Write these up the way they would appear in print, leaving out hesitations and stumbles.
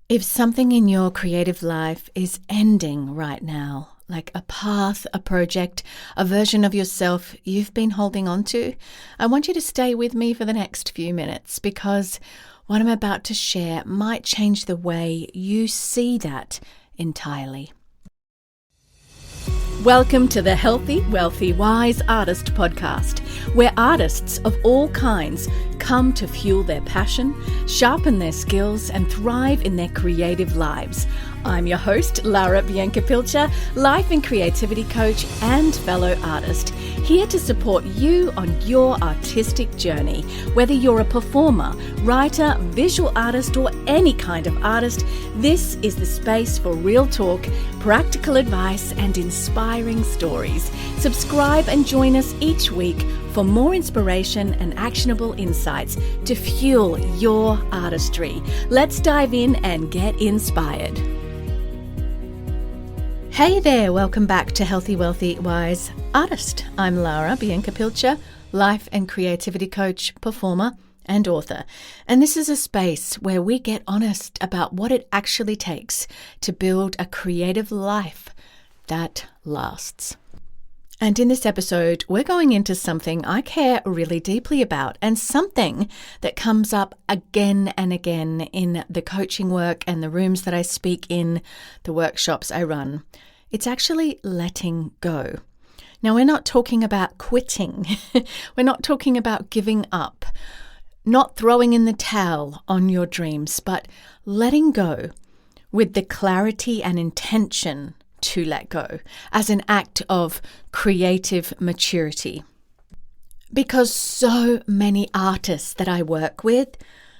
If something in your creative life is ending right now, like a path, a project, a version of yourself you've been holding on to, I want you to stay with me for the next few minutes because what I'm about to share might change the way you see that entirely. Welcome to the Healthy, Wealthy, Wise Artist podcast, where artists of all kinds come to fuel their passion, sharpen their skills, and thrive in their creative lives. I'm your host, Lara life and creativity coach and fellow artist, here to support you on your artistic journey. Whether you're a performer, writer, visual artist, or any kind of artist, this is the space for real talk, practical advice, and inspiring stories. Subscribe and join us each week for more inspiration and actionable insights to fuel your artistry. Let's dive in and get inspired. Hey there, welcome back to Healthy, Wealthy, Wise Artist. I'm Lara, life and creativity coach, performer, and author. And this is a space where we get honest about what it actually takes to build a creative life that lasts. And in this episode, we're going into something I care really deeply about and something that comes up again and again in the coaching work and the rooms that I speak in, the workshops I run. It's actually letting go. Now, we're not talking about quitting. We're not talking about giving up, not throwing in the towel on your dreams, but letting go with the clarity and intention to let go as an act of creative maturity. Because so many artists that I work with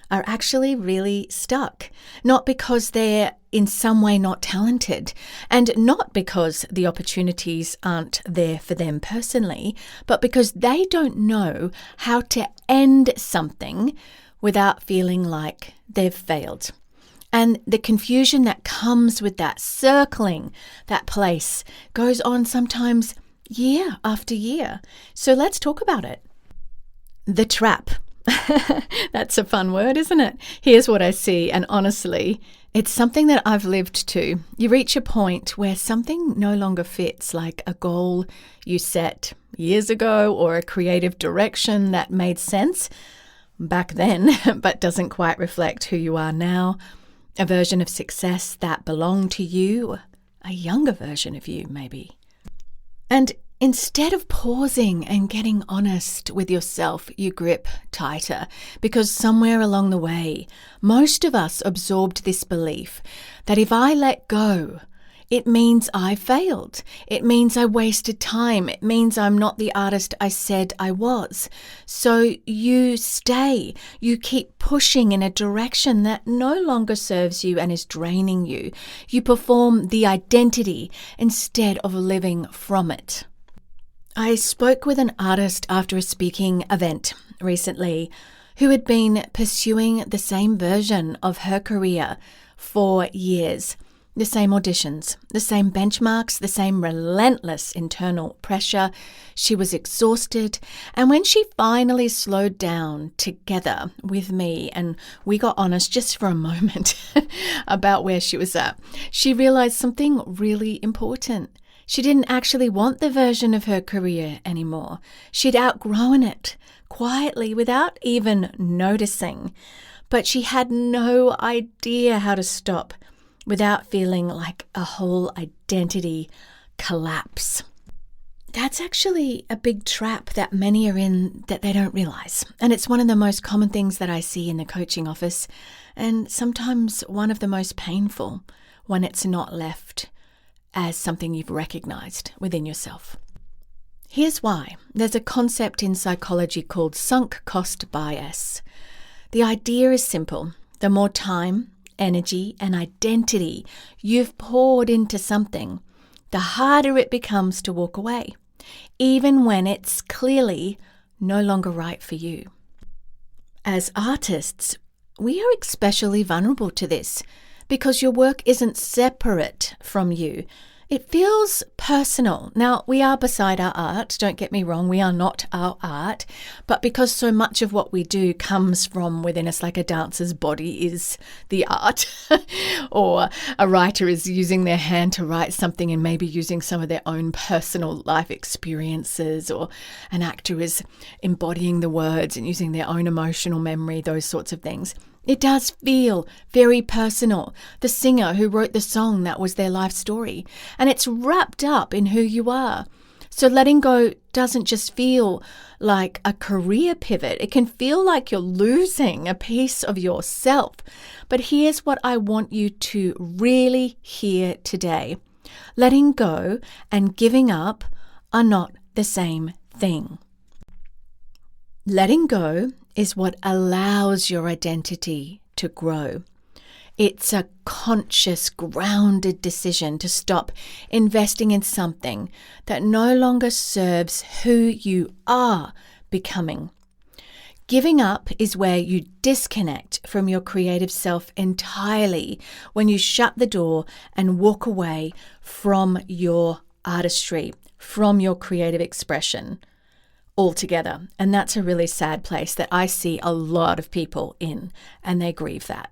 are actually really stuck, not because they're in some way not talented, and not because the opportunities aren't there for them personally, but because they don't know how to end something without feeling like they've failed. And the confusion that comes with that, circling that place, goes on sometimes year after year. So let's talk about it. The trap. That's a fun word, isn't it? Here's what I see, and honestly, it's something that I've lived to. You reach a point where something no longer fits, like a goal you set years ago or a creative direction that made sense back then, but doesn't quite reflect who you are now. A version of success that belonged to you, a younger version of you maybe. And instead of pausing and getting honest with yourself, you grip tighter because somewhere along the way, most of us absorbed this belief that if I let go, it means I failed. It means I wasted time. It means I'm not the artist I said I was. So you stay. You keep pushing in a direction that no longer serves you and is draining you. You perform the identity instead of living from it. I spoke with an artist after a speaking event recently who had been pursuing the same version of her career for years. The same auditions, the same benchmarks, the same relentless internal pressure. She was exhausted. And when she finally slowed down together with me and we got honest just for a moment about where she was at, she realized something really important. She didn't actually want the version of her career anymore. She'd outgrown it quietly without even noticing. But she had no idea how to stop without feeling like a whole identity collapse. That's actually a big trap that many are in that they don't realize. And it's one of the most common things that I see in the coaching office, and sometimes one of the most painful when it's not left as something you've recognized within yourself. Here's why. There's a concept in psychology called sunk cost bias. The idea is simple. The more time, energy, and identity you've poured into something, the harder it becomes to walk away, even when it's clearly no longer right for you. As artists, we are especially vulnerable to this because your work isn't separate from you. It feels personal. Now, we are beside our art. Don't get me wrong. We are not our art. But because so much of what we do comes from within us, like a dancer's body is the art, or a writer is using their hand to write something and maybe using some of their own personal life experiences, or an actor is embodying the words and using their own emotional memory, those sorts of things. It does feel very personal. The singer who wrote the song, that was their life story. And it's wrapped up in who you are. So letting go doesn't just feel like a career pivot. It can feel like you're losing a piece of yourself. But here's what I want you to really hear today. Letting go and giving up are not the same thing. Letting go is what allows your identity to grow. It's a conscious, grounded decision to stop investing in something that no longer serves who you are becoming. Giving up is where you disconnect from your creative self entirely, when you shut the door and walk away from your artistry, from your creative expression altogether. And that's a really sad place that I see a lot of people in, and they grieve that.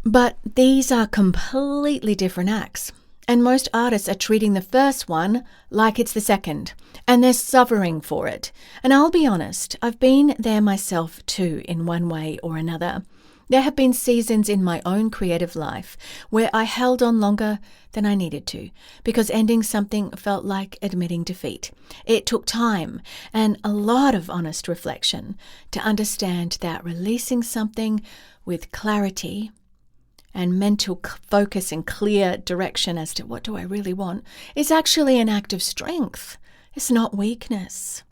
But these are completely different acts. And most artists are treating the first one like it's the second, and they're suffering for it. And I'll be honest, I've been there myself too, in one way or another. There have been seasons in my own creative life where I held on longer than I needed to, because ending something felt like admitting defeat. It took time and a lot of honest reflection to understand that releasing something with clarity and mental focus and clear direction as to what do I really want is actually an act of strength. It's not weakness.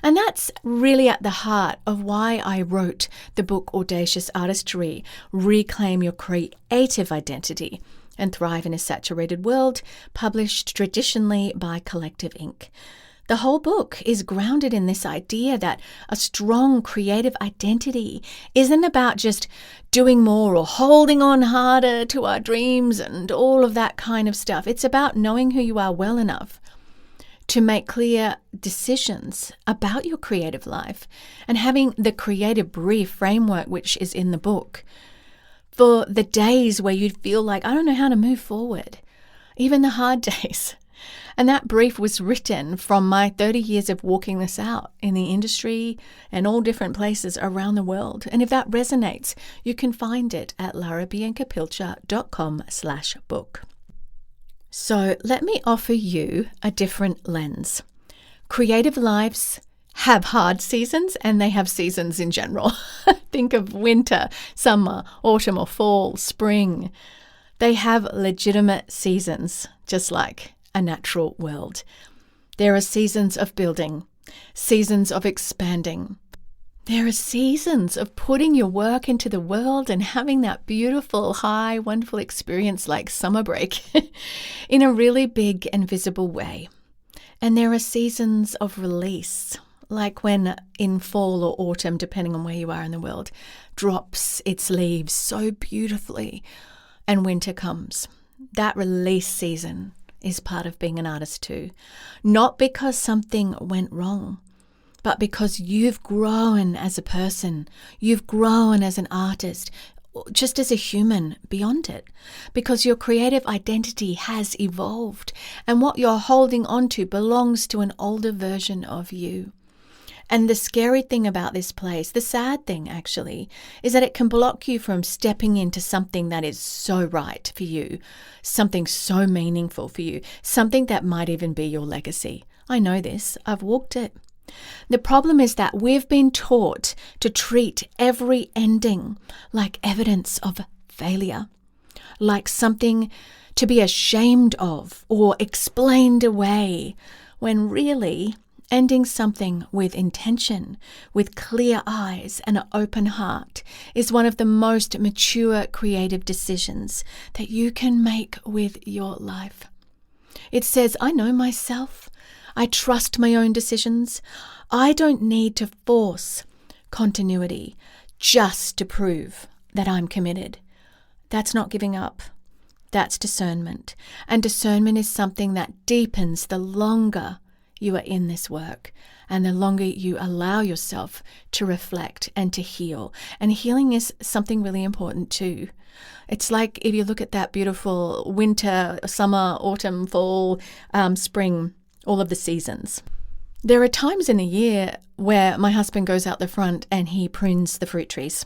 And that's really at the heart of why I wrote the book Audacious Artistry, Reclaim Your Creative Identity and Thrive in a Saturated World, published traditionally by Collective Inc. The whole book is grounded in this idea that a strong creative identity isn't about just doing more or holding on harder to our dreams and all of that kind of stuff. It's about knowing who you are well enough to make clear decisions about your creative life and having the creative brief framework, which is in the book, for the days where you'd feel like, I don't know how to move forward, even the hard days. And that brief was written from my 30 years of walking this out in the industry and all different places around the world. And if that resonates, you can find it at larabiancapilcha.com/book. So let me offer you a different lens. Creative lives have hard seasons, and they have seasons in general. Think of winter, summer, autumn or fall, spring. They have legitimate seasons, just like a natural world. There are seasons of building, seasons of expanding. There are seasons of putting your work into the world and having that beautiful, high, wonderful experience like summer break in a really big and visible way. And there are seasons of release, like when in fall or autumn, depending on where you are in the world, drops its leaves so beautifully and winter comes. That release season is part of being an artist too. Not because something went wrong, but because you've grown as a person, you've grown as an artist, just as a human beyond it, because your creative identity has evolved and what you're holding on to belongs to an older version of you. And the scary thing about this place, the sad thing actually, is that it can block you from stepping into something that is so right for you, something so meaningful for you, something that might even be your legacy. I know this, I've walked it. The problem is that we've been taught to treat every ending like evidence of failure, like something to be ashamed of or explained away, when really ending something with intention, with clear eyes and an open heart, is one of the most mature creative decisions that you can make with your life. It says, I know myself. I trust my own decisions. I don't need to force continuity just to prove that I'm committed. That's not giving up. That's discernment. And discernment is something that deepens the longer you are in this work and the longer you allow yourself to reflect and to heal. And healing is something really important too. It's like if you look at that beautiful winter, summer, autumn, fall, spring, all of the seasons. There are times in the year where my husband goes out the front and he prunes the fruit trees.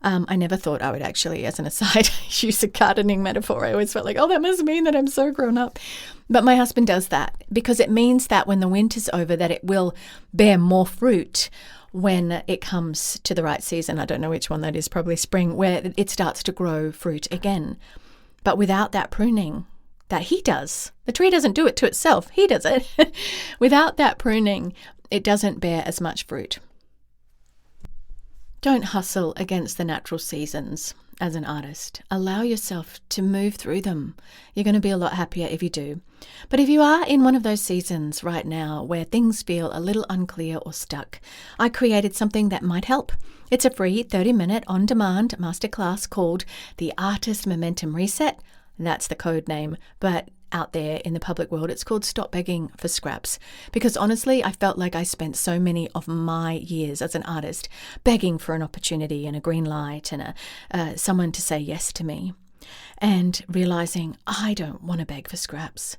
I never thought I would actually, as an aside, use a gardening metaphor. I always felt like, oh, that must mean that I'm so grown up. But my husband does that because it means that when the winter's over, that it will bear more fruit when it comes to the right season. I don't know which one that is, probably spring, where it starts to grow fruit again. But without that pruning that he does, the tree doesn't do it to itself, he does it. Without that pruning, it doesn't bear as much fruit. Don't hustle against the natural seasons as an artist. Allow yourself to move through them. You're going to be a lot happier if you do. But if you are in one of those seasons right now where things feel a little unclear or stuck, I created something that might help. It's a free 30-minute on-demand masterclass called The Artist Momentum Reset. That's the code name, but out there in the public world, it's called Stop Begging for Scraps. Because honestly, I felt like I spent so many of my years as an artist begging for an opportunity and a green light and someone to say yes to me, and realizing I don't want to beg for scraps.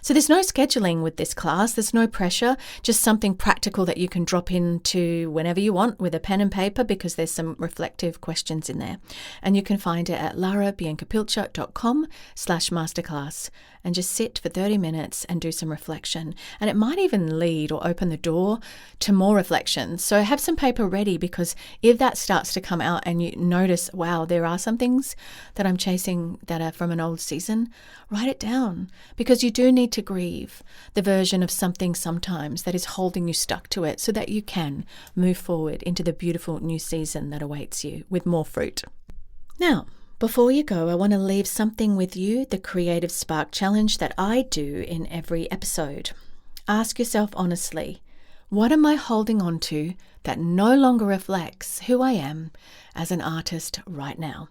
So there's no scheduling with this class. There's no pressure, just something practical that you can drop into whenever you want with a pen and paper, because there's some reflective questions in there. And you can find it at larabiancapilcher.com/masterclass, and just sit for 30 minutes and do some reflection. And it might even lead or open the door to more reflection. So have some paper ready, because if that starts to come out and you notice, wow, there are some things that I'm chasing that are from an old season, write it down, because you do need to grieve the version of something sometimes that is holding you stuck to it, so that you can move forward into the beautiful new season that awaits you with more fruit. Now, before you go, I want to leave something with you, the Creative Spark Challenge that I do in every episode. Ask yourself honestly, what am I holding on to that no longer reflects who I am as an artist right now?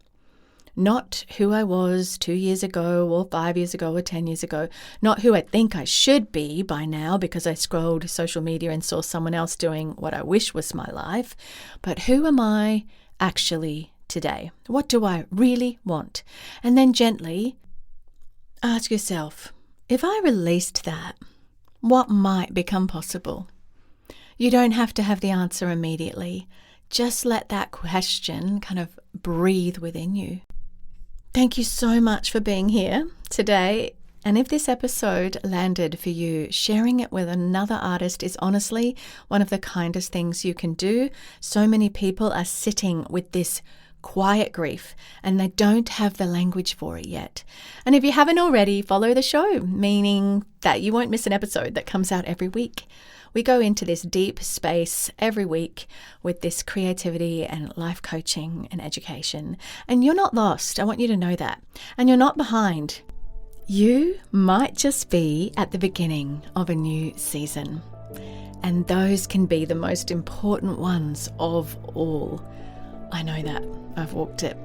Not who I was 2 years ago or 5 years ago or 10 years ago. Not who I think I should be by now because I scrolled social media and saw someone else doing what I wish was my life. But who am I actually today? What do I really want? And then gently ask yourself, if I released that, what might become possible? You don't have to have the answer immediately. Just let that question kind of breathe within you. Thank you so much for being here today. And if this episode landed for you, sharing it with another artist is honestly one of the kindest things you can do. So many people are sitting with this quiet grief and they don't have the language for it yet. And if you haven't already, follow the show, meaning that you won't miss an episode that comes out every week. We go into this deep space every week with this creativity and life coaching and education. And you're not lost. I want you to know that. And you're not behind. You might just be at the beginning of a new season. And those can be the most important ones of all. I know that. I've walked it.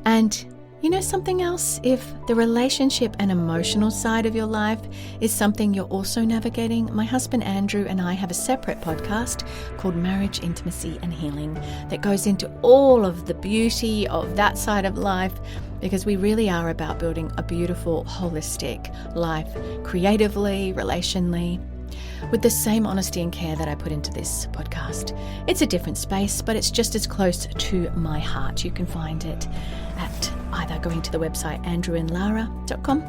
And you know something else? If the relationship and emotional side of your life is something you're also navigating, my husband Andrew and I have a separate podcast called Marriage, Intimacy and Healing that goes into all of the beauty of that side of life, because we really are about building a beautiful, holistic life, creatively, relationally, with the same honesty and care that I put into this podcast. It's a different space, but it's just as close to my heart. You can find it at either going to the website andrewandlara.com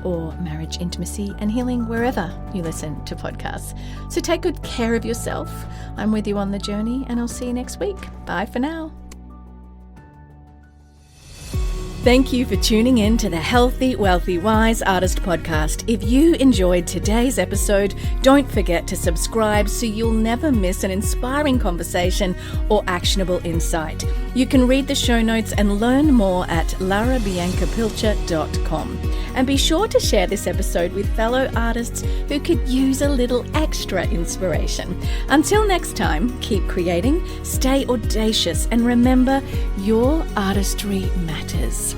or Marriage, Intimacy and Healing, wherever you listen to podcasts. So take good care of yourself. I'm with you on the journey, and I'll see you next week. Bye for now. Thank you for tuning in to the Healthy, Wealthy, Wise Artist podcast. If you enjoyed today's episode, don't forget to subscribe so you'll never miss an inspiring conversation or actionable insight. You can read the show notes and learn more at larabiancapilcher.com. And be sure to share this episode with fellow artists who could use a little extra inspiration. Until next time, keep creating, stay audacious, and remember, your artistry matters.